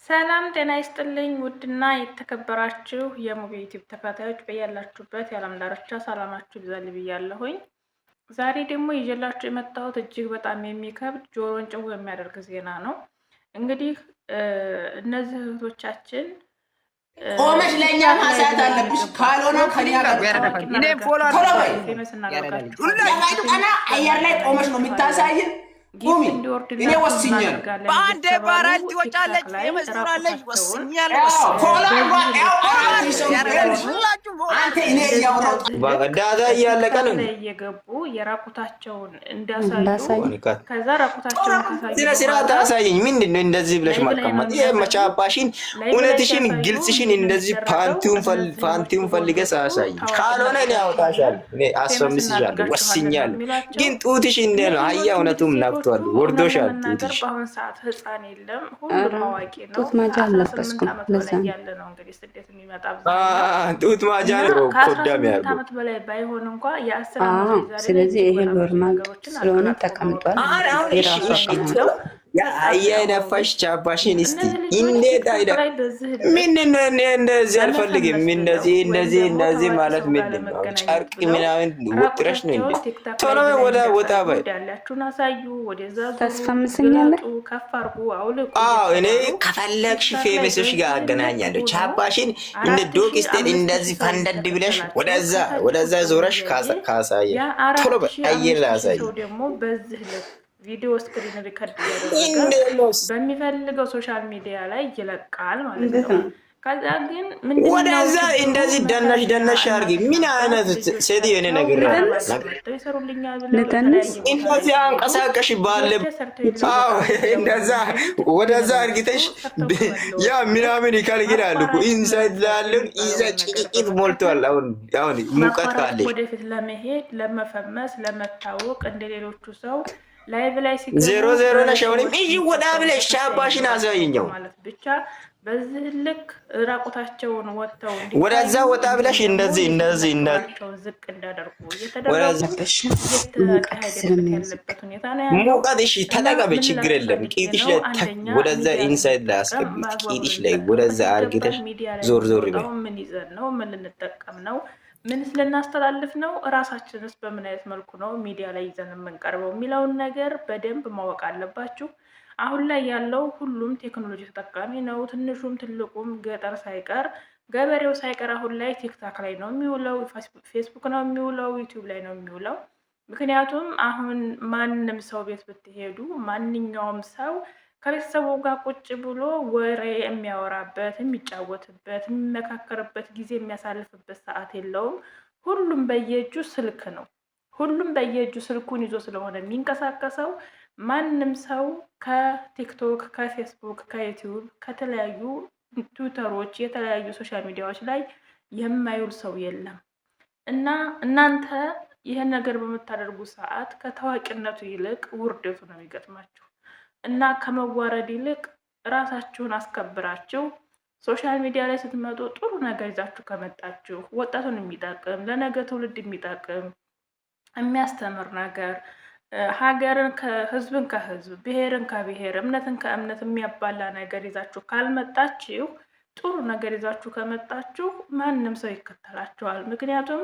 ሰላም ጤና ይስጥልኝ ውድና የተከበራችሁ የሙቪ ዩቲዩብ ተከታታዮች በያላችሁበት የዓለም ዳርቻ ሰላማችሁ ይብዛል ብያለሁኝ። ዛሬ ደግሞ ይዤላችሁ የመጣሁት እጅግ በጣም የሚከብድ ጆሮን ጭው የሚያደርግ ዜና ነው። እንግዲህ እነዚህ እህቶቻችን ቆመሽ ለእኛ ማሳት አለብሽ፣ ካልሆነ ከኛ ጋር አየር ላይ ቆመሽ ነው የምታሳይን። ቁሚ፣ እኔ ወስኛለሁ። በአንድ ባራል ትወጫለች፣ የመስራለች ወስኛለሁ። ዳታ እያለቀ ነው እየገቡ የራቁታቸውን እንዳሳዩ ከዛ ራቁታቸውን ስነ ስርዓት አሳየኝ። ምንድን ነው እንደዚህ ብለሽ ማቀመጥ? የመቻባሽን እውነትሽን ግልጽሽን እንደዚህ ፓንቲውን ፈልገሽ አሳየኝ። ካልሆነ እኔ አወጣሻለሁ፣ እኔ አስፈምስሻለሁ፣ ወስኛለሁ። ግን ጡትሽ እንደ ነው አያ እውነቱም ነፍቷል፣ ወርዶሻል ጡትሽ። በአሁን ሰዓት ህፃን የለም፣ ሁሉም አዋቂ ነው። ጡት ማጃ አልለበስኩም ለዛ ያለ ነው እንግዲህ ስደት የሚመጣ ጡት ማጃ ነው ኮዳም ያርጉ ዓመት በላይ ባይሆን እንኳን የ10 ዓመት ዛሬ። ስለዚህ ይሄ ኖርማል ስለሆነ ተቀምጧል። ያ አይነፋሽ ቻባሽን እስቲ እንዴት አይዳ ምን እንደዚህ አልፈልግም። እንደዚህ ማለት ምንድን ነው? ጨርቅ ምናምን ወጥረሽ ነው እንዴ? ቶሎ ወጣ በይ። ያላችሁን አሳዩ። ወደዛ ተስፋ መስኛለህ። ከፍ አድርጉ፣ አውልቁ። እኔ ከፈለግሽ ፌመሶች ጋር አገናኛለሁ። ቻባሽን እንደ ዶግ ስቴት እንደዚህ ፈንደድ ብለሽ ወደዛ ዞረሽ ካሳየ ቶሎ አየር ላሳይ ደግሞ በዚህ ልክ ቪዲዮ ስክሪን ሪከርድ ያደረገ በሚፈልገው ሶሻል ሚዲያ ላይ ይለቃል ማለት ነው። ከዛ ግን ወደዛ እንደዚህ ደነሽ አድርጊ። ምን አይነት ሴት የኔ ነገር ይሰሩልኛል እንደዚህ አንቀሳቀሽ ባለ እንደዛ ወደዛ አድርጊተሽ ያ ምናምን ይከልክላሉ እኮ ኢንሳይድ ላለው ይዛ ጭቂት ሞልቷል። አሁን ሙቀት ካለሽ ወደፊት ለመሄድ ለመፈመስ ለመታወቅ እንደሌሎቹ ሰው ላይቭ ላይ ዜሮ ነሽ። አሁንም ወዳ ብለሽ ቻባሽን አሳይኛው ማለት ብቻ በዚህ ልክ ራቁታቸውን ወጥተው ወደዛ ወጣ ብለሽ እንደዚህ ዝቅ እንዳደርጉ ሙቀት እሺ ተጠቀሚ፣ ችግር የለም። ቂጥሽ ላይ ወደዛ ኢንሳይድ ላይ አስገቢ። ቂጥሽ ላይ ወደዛ አርግተሽ ዞር ይበል። ምን ይዘን ነው? ምን ልንጠቀም ነው? ምንስ ልናስተላልፍ ነው? እራሳችንስ በምን አይነት መልኩ ነው ሚዲያ ላይ ይዘን የምንቀርበው የሚለውን ነገር በደንብ ማወቅ አለባችሁ። አሁን ላይ ያለው ሁሉም ቴክኖሎጂ ተጠቃሚ ነው። ትንሹም ትልቁም ገጠር ሳይቀር ገበሬው ሳይቀር አሁን ላይ ቲክታክ ላይ ነው የሚውለው፣ ፌስቡክ ነው የሚውለው፣ ዩቲዩብ ላይ ነው የሚውለው። ምክንያቱም አሁን ማንም ሰው ቤት ብትሄዱ ማንኛውም ሰው ከቤተሰቡ ጋር ቁጭ ብሎ ወሬ የሚያወራበት፣ የሚጫወትበት፣ የሚመካከርበት ጊዜ የሚያሳልፍበት ሰዓት የለውም። ሁሉም በየእጁ ስልክ ነው። ሁሉም በየእጁ ስልኩን ይዞ ስለሆነ የሚንቀሳቀሰው ማንም ሰው ከቲክቶክ፣ ከፌስቡክ፣ ከዩቲዩብ፣ ከተለያዩ ትዊተሮች፣ የተለያዩ ሶሻል ሚዲያዎች ላይ የማይውል ሰው የለም እና እናንተ ይህን ነገር በምታደርጉ ሰዓት ከታዋቂነቱ ይልቅ ውርደቱ ነው የሚገጥማችሁ። እና ከመዋረድ ይልቅ ራሳችሁን አስከብራችሁ ሶሻል ሚዲያ ላይ ስትመጡ ጥሩ ነገር ይዛችሁ ከመጣችሁ ወጣቱን የሚጠቅም ለነገ ትውልድ የሚጠቅም የሚያስተምር ነገር፣ ሀገርን ከህዝብን ከህዝብ፣ ብሔርን ከብሔር፣ እምነትን ከእምነት የሚያባላ ነገር ይዛችሁ ካልመጣችሁ፣ ጥሩ ነገር ይዛችሁ ከመጣችሁ ማንም ሰው ይከተላችኋል። ምክንያቱም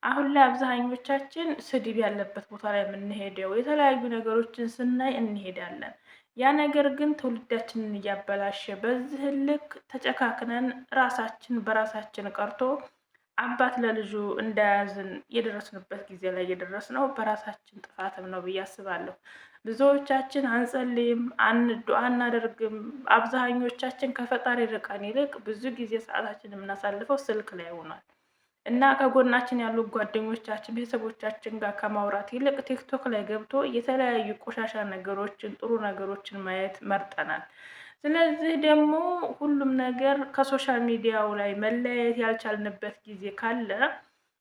አሁን ላይ አብዛኞቻችን ስድብ ያለበት ቦታ ላይ የምንሄደው የተለያዩ ነገሮችን ስናይ እንሄዳለን። ያ ነገር ግን ትውልዳችንን እያበላሸ በዚህ ልክ ተጨካክነን ራሳችን በራሳችን ቀርቶ አባት ለልጁ እንዳያዝን የደረስንበት ጊዜ ላይ የደረስነው በራሳችን ጥፋትም ነው ብዬ አስባለሁ። ብዙዎቻችን አንጸልይም፣ ዱዓ አናደርግም። አብዛኞቻችን ከፈጣሪ ርቀን ይልቅ ብዙ ጊዜ ሰዓታችን የምናሳልፈው ስልክ ላይ ሆኗል እና ከጎናችን ያሉ ጓደኞቻችን፣ ቤተሰቦቻችን ጋር ከማውራት ይልቅ ቲክቶክ ላይ ገብቶ የተለያዩ ቆሻሻ ነገሮችን፣ ጥሩ ነገሮችን ማየት መርጠናል። ስለዚህ ደግሞ ሁሉም ነገር ከሶሻል ሚዲያው ላይ መለያየት ያልቻልንበት ጊዜ ካለ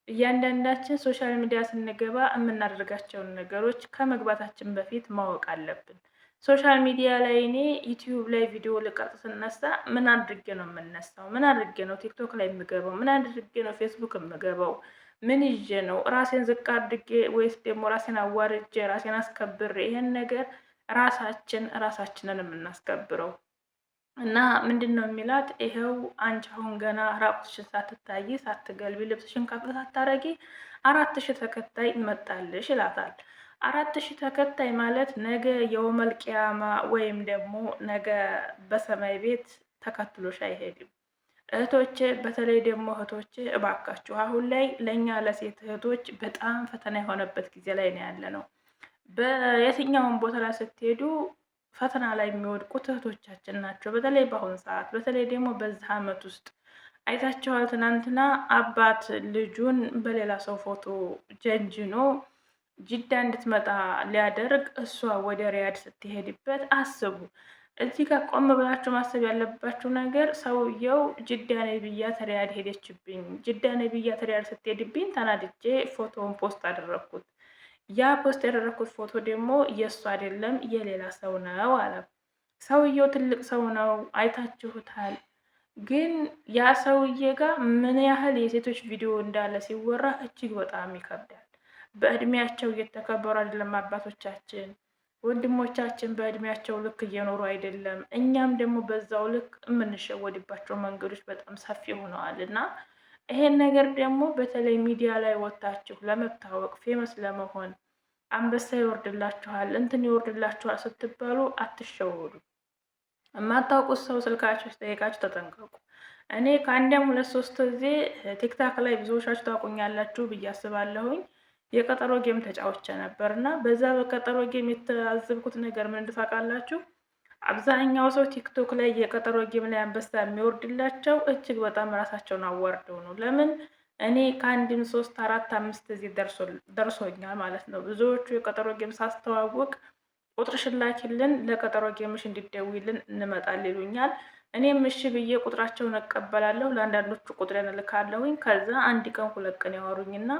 እያንዳንዳችን ሶሻል ሚዲያ ስንገባ የምናደርጋቸውን ነገሮች ከመግባታችን በፊት ማወቅ አለብን። ሶሻል ሚዲያ ላይ እኔ ዩቲዩብ ላይ ቪዲዮ ልቀርጽ ስነሳ ምን አድርጌ ነው የምነሳው? ምን አድርጌ ነው ቲክቶክ ላይ የምገባው? ምን አድርጌ ነው ፌስቡክ የምገባው? ምን ይዤ ነው? ራሴን ዝቅ አድርጌ ወይስ ደግሞ ራሴን አዋርጄ ራሴን አስከብሬ? ይሄን ነገር ራሳችንን የምናስከብረው እና ምንድን ነው የሚላት? ይሄው አንቺ አሁን ገና ራቁትሽን ሳትታይ ሳትገልቢ ልብስሽን ከፍ ሳታረጊ 4000 ተከታይ መጣልሽ ይላታል። 4000 ተከታይ ማለት ነገ የውመል ቂያማ ወይም ደግሞ ነገ በሰማይ ቤት ተከትሎሽ አይሄድም። እህቶች፣ በተለይ ደግሞ እህቶች እባካችሁ አሁን ላይ ለእኛ ለሴት እህቶች በጣም ፈተና የሆነበት ጊዜ ላይ ነው ያለ ነው። በየትኛውም ቦታ ላይ ስትሄዱ ፈተና ላይ የሚወድቁት እህቶቻችን ናቸው። በተለይ በአሁኑ ሰዓት፣ በተለይ ደግሞ በዚህ አመት ውስጥ አይታችኋል። ትናንትና አባት ልጁን በሌላ ሰው ፎቶ ጀንጅኖ ጅዳ እንድትመጣ ሊያደርግ እሷ ወደ ሪያድ ስትሄድበት አስቡ። እዚህ ጋር ቆም ብላችሁ ማሰብ ያለባችሁ ነገር ሰውየው ጅዳ ነይ ብያት ሪያድ ሄደችብኝ፣ ጅዳ ነይ ብያት ሪያድ ስትሄድብኝ ተናድጄ ፎቶውን ፖስት አደረግኩት። ያ ፖስት ያደረግኩት ፎቶ ደግሞ የእሱ አይደለም የሌላ ሰው ነው አለ። ሰውየው ትልቅ ሰው ነው፣ አይታችሁታል። ግን ያ ሰውዬ ጋር ምን ያህል የሴቶች ቪዲዮ እንዳለ ሲወራ እጅግ በጣም ይከብዳል። በእድሜያቸው እየተከበሩ አይደለም አባቶቻችን፣ ወንድሞቻችን በእድሜያቸው ልክ እየኖሩ አይደለም። እኛም ደግሞ በዛው ልክ የምንሸወድባቸው መንገዶች በጣም ሰፊ ሆነዋል እና ይሄን ነገር ደግሞ በተለይ ሚዲያ ላይ ወጣችሁ ለመታወቅ ፌመስ ለመሆን አንበሳ ይወርድላችኋል እንትን ይወርድላችኋል ስትባሉ አትሸወዱ። የማታውቁት ሰው ስልካችሁ ጠይቃችሁ ተጠንቀቁ። እኔ ከአንድም 2-3 ጊዜ ቲክታክ ላይ ብዙዎቻችሁ ታውቁኛላችሁ ብዬ አስባለሁኝ የቀጠሮ ጌም ተጫውቼ ነበር እና በዛ በቀጠሮ ጌም የተያዘብኩት ነገር ምን እንደታውቃላችሁ? አብዛኛው ሰው ቲክቶክ ላይ የቀጠሮ ጌም ላይ አንበሳ የሚወርድላቸው እጅግ በጣም ራሳቸውን አዋርደው ነው። ለምን? እኔ ከአንድም 3፣ 4፣ 5 ጊዜ ደርሶኛል ማለት ነው። ብዙዎቹ የቀጠሮ ጌም ሳስተዋውቅ ቁጥርሽን ላኪልን ለቀጠሮ ጌምሽ እንዲደውይልን እንመጣል ይሉኛል። እኔም እሺ ብዬ ቁጥራቸውን እቀበላለሁ። ለአንዳንዶቹ ቁጥሬን እልካለሁኝ። ከዛ 1 ቀን 2 ቀን ያወሩኝና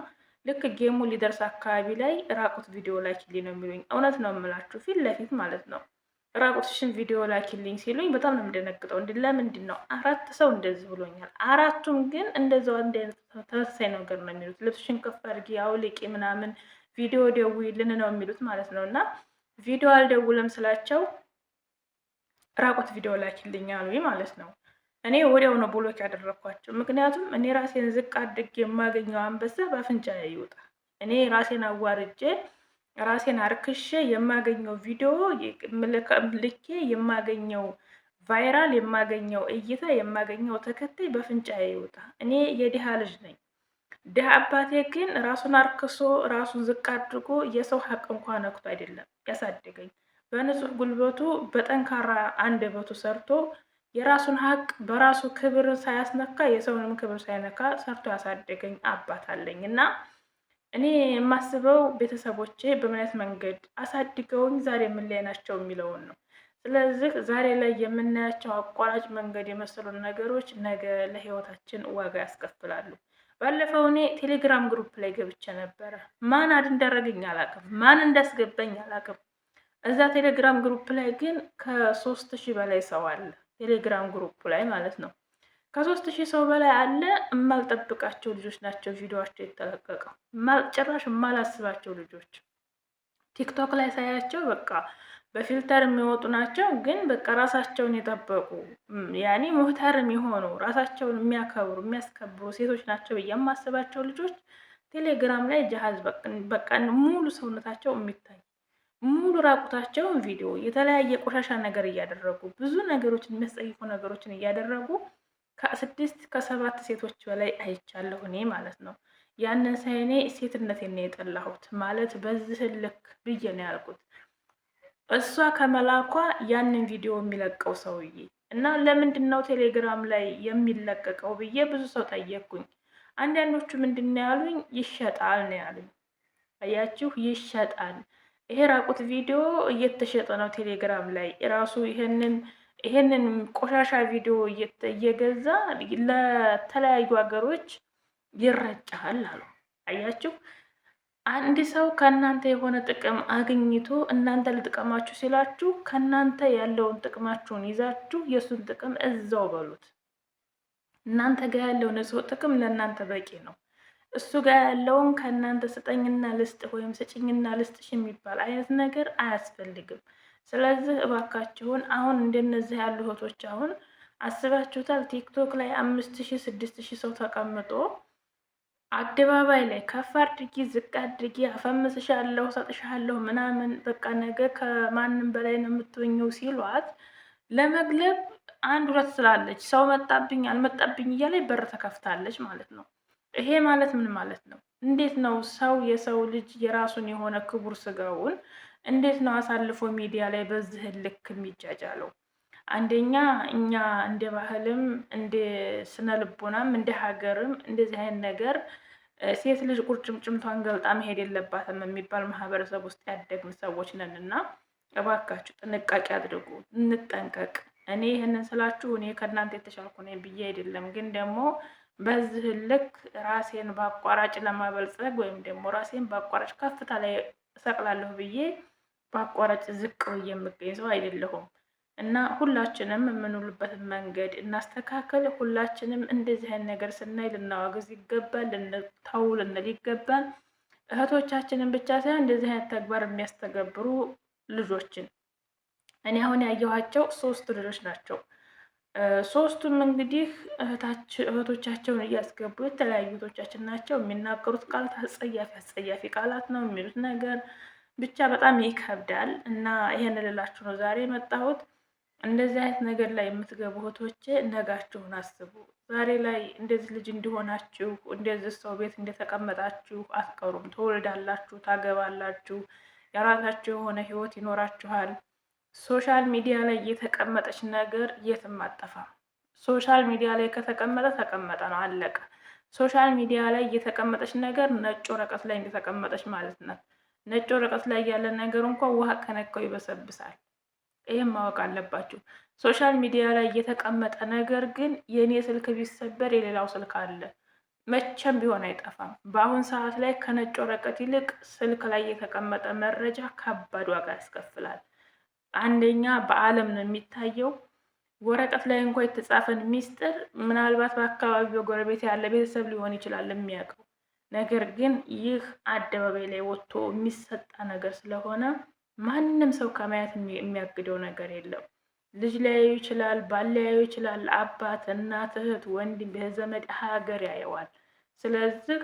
ልክ ጌሙ ሊደርስ አካባቢ ላይ ራቁት ቪዲዮ ላኪልኝ ነው የሚሉኝ። እውነት ነው የምላችሁ ፊት ለፊት ማለት ነው። ራቁትሽን ቪዲዮ ላኪልኝ ሲሉኝ በጣም ነው የምደነግጠው። ለምንድን ነው 4 ሰው እንደዚህ ብሎኛል። 4ቱም ግን እንደዛው አንድ አይነት ተመሳሳይ ነገር ነው የሚሉት። ልብስሽን ከፍ አድርጊ፣ አውልቂ፣ ምናምን ቪዲዮ ደውይልን ነው የሚሉት ማለት ነው። እና ቪዲዮ አልደውልም ስላቸው ራቁት ቪዲዮ ላኪልኝ አሉኝ ማለት ነው። እኔ ወዲያው ነው ብሎክ ያደረኳቸው። ምክንያቱም እኔ ራሴን ዝቅ አድርጌ የማገኘው አንበሳ በአፍንጫ ይውጣ። እኔ ራሴን አዋርጄ ራሴን አርክሼ የማገኘው ቪዲዮ ልኬ የማገኘው ቫይራል የማገኘው እይታ የማገኘው ተከታይ በአፍንጫ ይውጣ። እኔ የድሃ ልጅ ነኝ። ድሃ አባቴ ግን ራሱን አርክሶ ራሱን ዝቅ አድርጎ የሰው ሀቅ እንኳን ነክቶ አይደለም ያሳደገኝ። በንጹህ ጉልበቱ በጠንካራ አንደበቱ ሰርቶ የራሱን ሀቅ በራሱ ክብር ሳያስነካ የሰውንም ክብር ሳይነካ ሰርቶ ያሳደገኝ አባት አለኝ እና እኔ የማስበው ቤተሰቦቼ በምን አይነት መንገድ አሳድገውኝ ዛሬ ምን ላይ ናቸው የሚለውን ነው። ስለዚህ ዛሬ ላይ የምናያቸው አቋራጭ መንገድ የመሰሉን ነገሮች ነገ ለህይወታችን ዋጋ ያስከፍላሉ። ባለፈው እኔ ቴሌግራም ግሩፕ ላይ ገብቼ ነበረ። ማን እንዳደረገኝ አላውቅም፣ ማን እንዳስገባኝ አላውቅም። እዛ ቴሌግራም ግሩፕ ላይ ግን ከ3000 በላይ ሰው አለ። ቴሌግራም ግሩፕ ላይ ማለት ነው። ከ3000 ሰው በላይ አለ። የማልጠብቃቸው ልጆች ናቸው ቪዲዮቸው የተለቀቀው። ጭራሽ የማላስባቸው ልጆች ቲክቶክ ላይ ሳያቸው በቃ በፊልተር የሚወጡ ናቸው። ግን በቃ ራሳቸውን የጠበቁ ያኔ ሙህተርም የሆኑ ራሳቸውን የሚያከብሩ የሚያስከብሩ ሴቶች ናቸው ብዬ የማስባቸው ልጆች ቴሌግራም ላይ ጀሃዝ በቃ ሙሉ ሰውነታቸው የሚታይ ሙሉ ራቁታቸውን ቪዲዮ የተለያየ ቆሻሻ ነገር እያደረጉ ብዙ ነገሮችን የሚያስጠይፉ ነገሮችን እያደረጉ ከ6 ከ7 ሴቶች በላይ አይቻለሁ እኔ ማለት ነው። ያንን ሳይኔ ሴትነቴን ነው የጠላሁት ማለት በዚህ ልክ ብዬ ነው ያልኩት። እሷ ከመላኳ ያንን ቪዲዮ የሚለቀው ሰውዬ እና ለምንድን ነው ቴሌግራም ላይ የሚለቀቀው ብዬ ብዙ ሰው ጠየቅኩኝ። አንዳንዶቹ ምንድን ነው ያሉኝ? ይሸጣል ነው ያሉኝ። አያችሁ፣ ይሸጣል። ይሄ ራቁት ቪዲዮ እየተሸጠ ነው ቴሌግራም ላይ ራሱ ይሄንን ቆሻሻ ቪዲዮ እየገዛ ለተለያዩ ሀገሮች ይረጫል አሉ። አያችሁ፣ አንድ ሰው ከእናንተ የሆነ ጥቅም አግኝቶ እናንተ ልጥቀማችሁ ሲላችሁ ከእናንተ ያለውን ጥቅማችሁን ይዛችሁ የእሱን ጥቅም እዛው በሉት። እናንተ ጋር ያለው ንጹህ ጥቅም ለእናንተ በቂ ነው። እሱ ጋር ያለውን ከእናንተ ስጠኝና ልስጥ ወይም ስጭኝና ልስጥሽ የሚባል አይነት ነገር አያስፈልግም። ስለዚህ እባካችሁን አሁን እንደነዚህ ያሉ እህቶች አሁን አስባችሁታል? ቲክቶክ ላይ 5000 6000 ሰው ተቀምጦ አደባባይ ላይ ከፍ አድርጊ ዝቅ አድርጊ አፈምስሻለሁ ሰጥሻለሁ ምናምን በቃ ነገ ከማንም በላይ ነው የምትሆኘው ሲሏት ለመግለብ አንድ ሁለት ስላለች ሰው መጣብኝ አልመጣብኝ እያለች በር ተከፍታለች ማለት ነው። ይሄ ማለት ምን ማለት ነው? እንዴት ነው ሰው የሰው ልጅ የራሱን የሆነ ክቡር ስጋውን እንዴት ነው አሳልፎ ሚዲያ ላይ በዚህ ልክ የሚጃጃለው? አንደኛ እኛ እንደ ባህልም እንደ ስነ ልቦናም እንደ ሀገርም እንደዚህ አይነት ነገር ሴት ልጅ ቁርጭምጭምቷን ገልጣ መሄድ የለባትም የሚባል ማህበረሰብ ውስጥ ያደግን ሰዎች ነን እና እባካችሁ ጥንቃቄ አድርጉ፣ እንጠንቀቅ። እኔ ይህንን ስላችሁ እኔ ከእናንተ የተሻልኩ ነኝ ብዬ አይደለም፣ ግን ደግሞ በዚህ ልክ ራሴን በአቋራጭ ለማበልጸግ ወይም ደግሞ ራሴን በአቋራጭ ከፍታ ላይ እሰቅላለሁ ብዬ በአቋራጭ ዝቅ ብዬ የምገኝ ሰው አይደለሁም እና ሁላችንም የምንውልበትን መንገድ እናስተካከል። ሁላችንም እንደዚህ አይነት ነገር ስናይ ልናወግዝ ይገባል፣ ልንተው ልንል ይገባል። እህቶቻችንን ብቻ ሳይሆን እንደዚህ አይነት ተግባር የሚያስተገብሩ ልጆችን እኔ አሁን ያየኋቸው 3 ልጆች ናቸው። ሶስቱም እንግዲህ እህቶቻቸውን እያስገቡ የተለያዩ እህቶቻችን ናቸው። የሚናገሩት ቃላት አጸያፊ ቃላት ነው የሚሉት ነገር ብቻ በጣም ይከብዳል እና ይሄን ልላችሁ ነው ዛሬ የመጣሁት። እንደዚህ አይነት ነገር ላይ የምትገቡ እህቶቼ ነጋችሁን አስቡ። ዛሬ ላይ እንደዚህ ልጅ እንዲሆናችሁ እንደዚህ ሰው ቤት እንደተቀመጣችሁ አትቀሩም። ትወልዳላችሁ፣ ታገባላችሁ፣ የራሳችሁ የሆነ ህይወት ይኖራችኋል። ሶሻል ሚዲያ ላይ የተቀመጠች ነገር የትም አጠፋም። ሶሻል ሚዲያ ላይ ከተቀመጠ ተቀመጠ ነው፣ አለቀ። ሶሻል ሚዲያ ላይ የተቀመጠች ነገር ነጭ ወረቀት ላይ እንደተቀመጠች ማለት ነው። ነጭ ወረቀት ላይ ያለ ነገር እንኳን ውሃ ከነካው ይበሰብሳል። ይህም ማወቅ አለባችሁ። ሶሻል ሚዲያ ላይ የተቀመጠ ነገር ግን የኔ ስልክ ቢሰበር የሌላው ስልክ አለ፣ መቼም ቢሆን አይጠፋም። በአሁን ሰዓት ላይ ከነጭ ወረቀት ይልቅ ስልክ ላይ የተቀመጠ መረጃ ከባድ ዋጋ ያስከፍላል። አንደኛ በዓለም ነው የሚታየው። ወረቀት ላይ እንኳን የተጻፈን ሚስጥር ምናልባት በአካባቢ በጎረቤት ያለ ቤተሰብ ሊሆን ይችላል የሚያውቀው። ነገር ግን ይህ አደባባይ ላይ ወጥቶ የሚሰጣ ነገር ስለሆነ ማንም ሰው ከማየት የሚያግደው ነገር የለም። ልጅ ሊያዩ ይችላል፣ ባል ሊያዩ ይችላል፣ አባት፣ እናት፣ እህት፣ ወንድም፣ ዘመድ፣ ሀገር ያየዋል። ስለዚህ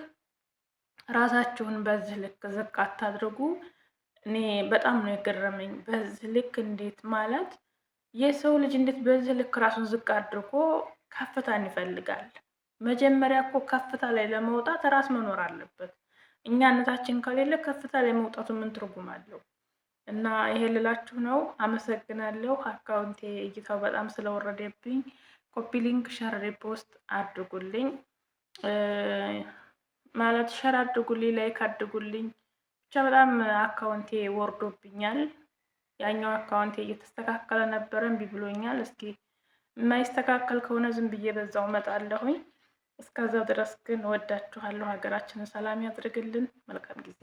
ራሳችሁን በዚህ ልክ ዝቅ አታድርጉ። እኔ በጣም ነው የገረመኝ። በዚህ ልክ እንዴት ማለት የሰው ልጅ እንዴት በዚህ ልክ ራሱን ዝቅ አድርጎ ከፍታን ይፈልጋል? መጀመሪያ እኮ ከፍታ ላይ ለመውጣት ራስ መኖር አለበት። እኛነታችን ከሌለ ከፍታ ላይ መውጣቱ ምን ትርጉም አለው? እና ይሄ ልላችሁ ነው። አመሰግናለሁ። አካውንቴ እይታው በጣም ስለወረደብኝ ኮፒ ሊንክ፣ ሸር፣ ሪፖስት አድርጉልኝ። ማለት ሸር አድርጉልኝ፣ ላይክ አድርጉልኝ። ብቻ በጣም አካውንቴ ወርዶብኛል። ያኛው አካውንቴ እየተስተካከለ ነበረ፣ እምቢ ብሎኛል። እስኪ የማይስተካከል ከሆነ ዝም ብዬ በዛው እመጣለሁኝ። እስከዛው ድረስ ግን ወዳችኋለሁ። ሀገራችንን ሰላም ያድርግልን። መልካም ጊዜ